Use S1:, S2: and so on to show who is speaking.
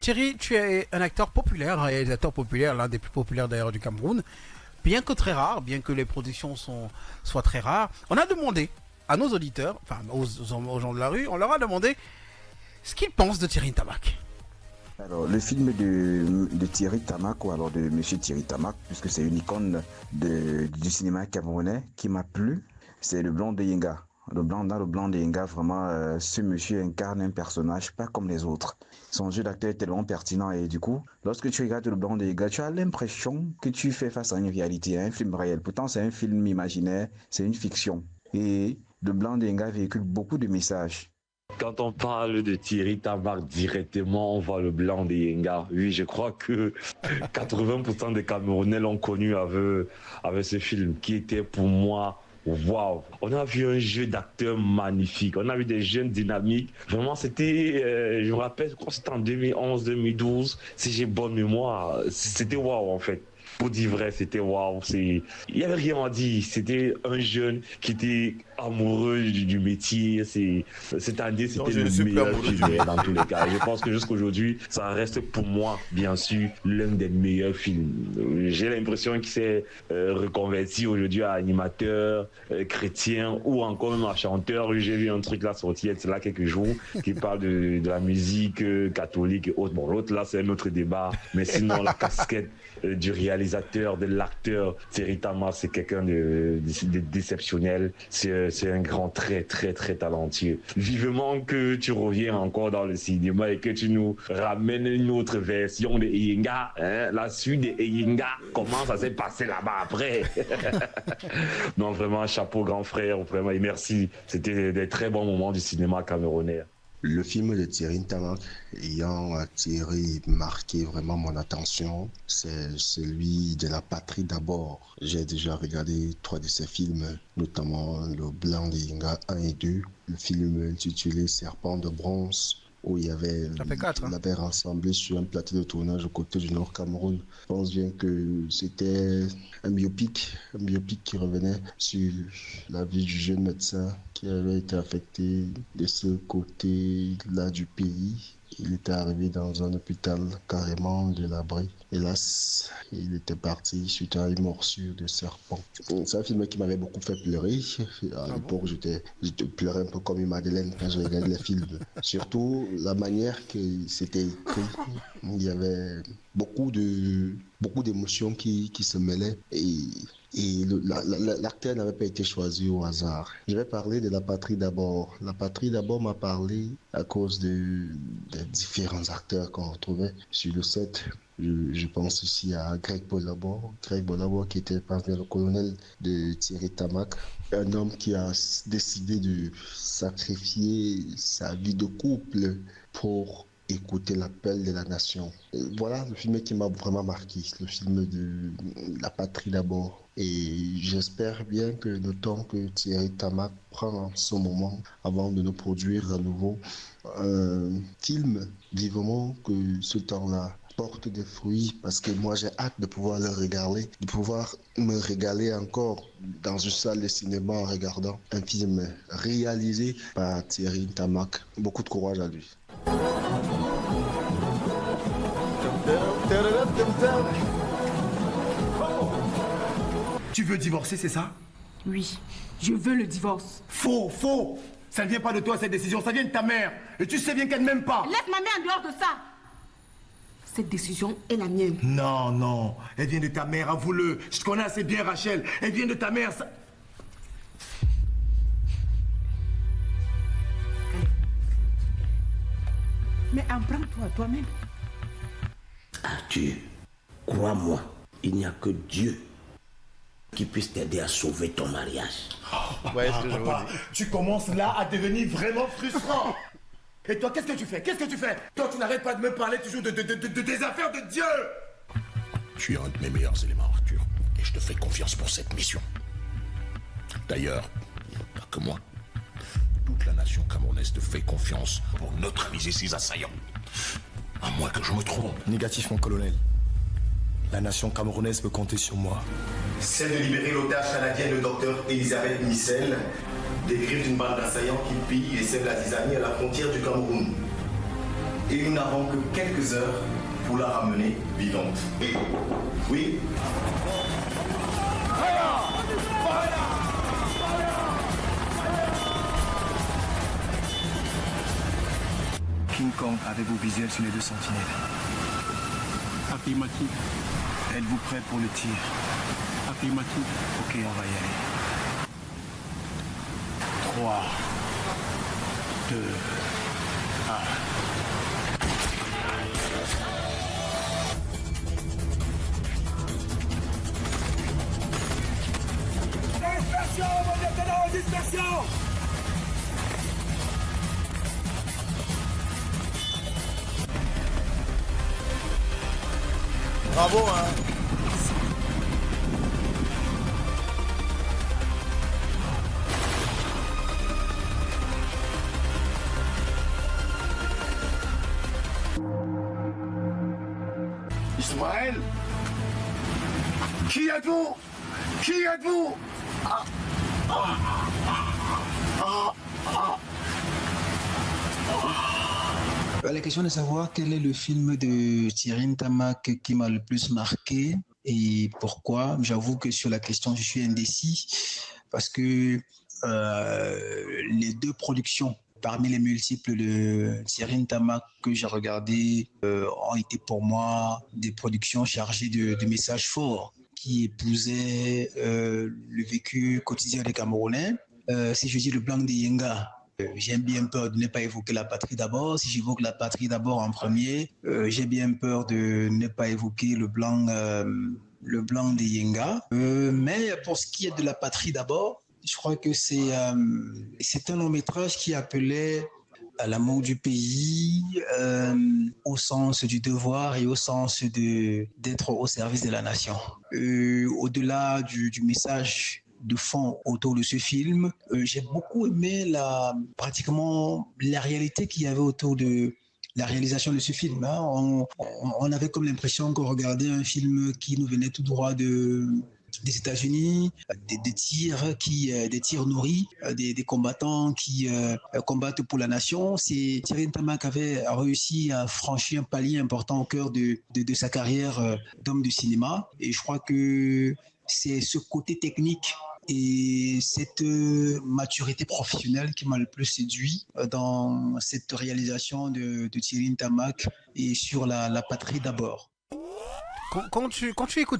S1: Thierry, tu es un acteur populaire, un réalisateur populaire, l'un des plus populaires d'ailleurs du Cameroun. Bien que très rare, bien que les productions soient très rares, on a demandé à nos auditeurs, enfin aux gens de la rue, on leur a demandé ce qu'ils pensent de Thierry Ntamak.
S2: Alors, le film de Thierry Tamak, ou alors de Monsieur Thierry Tamak, puisque c'est une icône du cinéma camerounais qui m'a plu, c'est Le Blanc de Yenga. Dans Le Blanc de Yenga, vraiment, ce monsieur incarne un personnage pas comme les autres. Son jeu d'acteur est tellement pertinent et du coup, lorsque tu regardes Le Blanc de Yenga, tu as l'impression que tu fais face à une réalité, à un film réel. Pourtant, c'est un film imaginaire, c'est une fiction. Et Le Blanc de Yenga véhicule beaucoup de messages.
S3: Quand on parle de Thierry Tamak directement, on voit Le Blanc des Yenga. Oui, je crois que 80% des Camerounais l'ont connu avec ce film qui était pour moi, waouh. On a vu un jeu d'acteurs magnifique. On a vu des jeunes dynamiques. Vraiment, c'était, je me rappelle, je crois que c'était en 2011, 2012, si j'ai bonne mémoire. C'était waouh en fait. Pour dire vrai, c'était waouh. Il n'y avait rien à dire. C'était un jeune qui était amoureux du métier. Cette année, c'était le meilleur film dans tous les cas. Je pense que jusqu'aujourd'hui, ça reste pour moi, bien sûr, l'un des meilleurs films. J'ai l'impression qu'il s'est reconverti aujourd'hui à animateur, chrétien ou encore même à chanteur. J'ai vu un truc là sortir il y a quelques jours qui parle de la musique catholique et autres. Bon, l'autre là, c'est un autre débat. Mais sinon, la casquette du réalisateur, de l'acteur, Thierry Tamak, c'est quelqu'un de déceptionnel. C'est un grand, très, très, très talentueux. Vivement que tu reviens encore dans le cinéma et que tu nous ramènes une autre version de Eyenga, hein, la suite de Eyenga, comment ça s'est passé là-bas après. Non, vraiment, chapeau grand frère, vraiment, et merci. C'était des très bons moments du cinéma camerounais.
S4: Le film de Thierry Ntamak ayant attiré et marqué vraiment mon attention, c'est celui de La Patrie d'abord. J'ai déjà regardé 3 de ses films, notamment Le Blanc de Yenga 1 et 2, le film intitulé Serpent de bronze, où il y avait l'avait rassemblé sur un plateau de tournage aux côtés du Nord Cameroun. Je pense bien que c'était un biopic qui revenait sur la vie du jeune médecin qui avait été affecté de ce côté-là du pays. Il était arrivé dans un hôpital carrément délabré. Hélas, il était parti suite à une morsure de serpent. C'est un film qui m'avait beaucoup fait pleurer. À l'époque, je pleurais un peu comme une Madeleine quand je regardais les films. Surtout la manière que c'était écrit. Il y avait beaucoup d'émotions qui se mêlaient. Et l'acteur n'avait pas été choisi au hasard. Je vais parler de La Patrie d'abord. La Patrie d'abord m'a parlé à cause des différents acteurs qu'on retrouvait sur le set. Je pense aussi à Greg Bolabor. Greg Bolabor qui était parmi le colonel de Thierry Tamak. Un homme qui a décidé de sacrifier sa vie de couple pour écouter l'appel de la nation. Voilà le film qui m'a vraiment marqué, le film de La Patrie d'abord. Et j'espère bien que le temps que Thierry Tamak prend en ce moment avant de nous produire à nouveau un film, vivement que ce temps-là porte des fruits, parce que moi j'ai hâte de pouvoir le regarder, de pouvoir me régaler encore dans une salle de cinéma en regardant un film réalisé par Thierry Tamak. Beaucoup de courage à lui.
S5: Tu veux divorcer, c'est ça?
S6: Oui, je veux le divorce.
S5: Faux! Ça ne vient pas de toi, cette décision, ça vient de ta mère. Et tu sais bien qu'elle ne m'aime pas.
S6: Laisse ma mère en dehors de ça. Cette décision est la mienne.
S5: Non, elle vient de ta mère, avoue-le. Je te connais assez bien, Rachel. Elle vient de ta mère, ça...
S6: Mais apprends-toi toi-même.
S7: Arthur, crois-moi, il n'y a que Dieu qui puisse t'aider à sauver ton mariage.
S5: Papa, tu commences là à devenir vraiment frustrant. Et toi, qu'est-ce que tu fais? Toi, tu n'arrêtes pas de me parler toujours de des affaires de Dieu.
S8: Tu es un de mes meilleurs éléments, Arthur, et je te fais confiance pour cette mission. D'ailleurs, pas que moi. Toute la nation camerounaise te fait confiance pour neutraliser ces assaillants. À moins que je me trompe.
S9: Négatif, mon colonel. La nation camerounaise peut compter sur moi.
S5: Celle de libérer l'otage canadienne, le docteur Elisabeth Missel, des griffes d'une bande d'assaillants qui pillent et sèment la zizanie à la frontière du Cameroun.
S9: Et nous n'avons que quelques heures pour la ramener vivante. Oui. Oui.
S10: King Kong, avez-vous visuel sur les 2 sentinelles?
S11: Affirmatif.
S10: Êtes-vous prêt pour le tir?
S11: Affirmatif.
S10: Ok, on va y aller.
S11: 3, 2, 1.
S5: Dispersion, mon lieutenant, dispersion!
S12: Bravo, hein.
S5: Ismaël, qui êtes-vous? Qui êtes-vous?
S13: La question est de savoir quel est le film de Thierry Ntamak qui m'a le plus marqué et pourquoi. J'avoue que sur la question, je suis indécis parce que les 2 productions parmi les multiples de Thierry Ntamak que j'ai regardées ont été pour moi des productions chargées de messages forts qui épousaient le vécu quotidien des Camerounais. Si je dis le blanc de Yenga, j'ai bien peur de ne pas évoquer la patrie d'abord. Si j'évoque la patrie d'abord en premier, j'ai bien peur de ne pas évoquer le blanc de Yenga. Mais pour ce qui est de la patrie d'abord, je crois que c'est un long-métrage qui appelait à l'amour du pays, au sens du devoir et au sens d'être au service de la nation. Au-delà du message de fond autour de ce film, j'ai beaucoup aimé pratiquement la réalité qu'il y avait autour de la réalisation de ce film. Hein. On avait comme l'impression qu'on regardait un film qui nous venait tout droit des États-Unis, des tirs nourris, des combattants qui combattent pour la nation. Thierry Ntamak avait réussi à franchir un palier important au cœur de sa carrière d'homme de cinéma. Et je crois que c'est ce côté technique et cette maturité professionnelle qui m'a le plus séduit dans cette réalisation de Thierry Ntamak et sur la patrie d'abord.
S1: Quand tu écoutes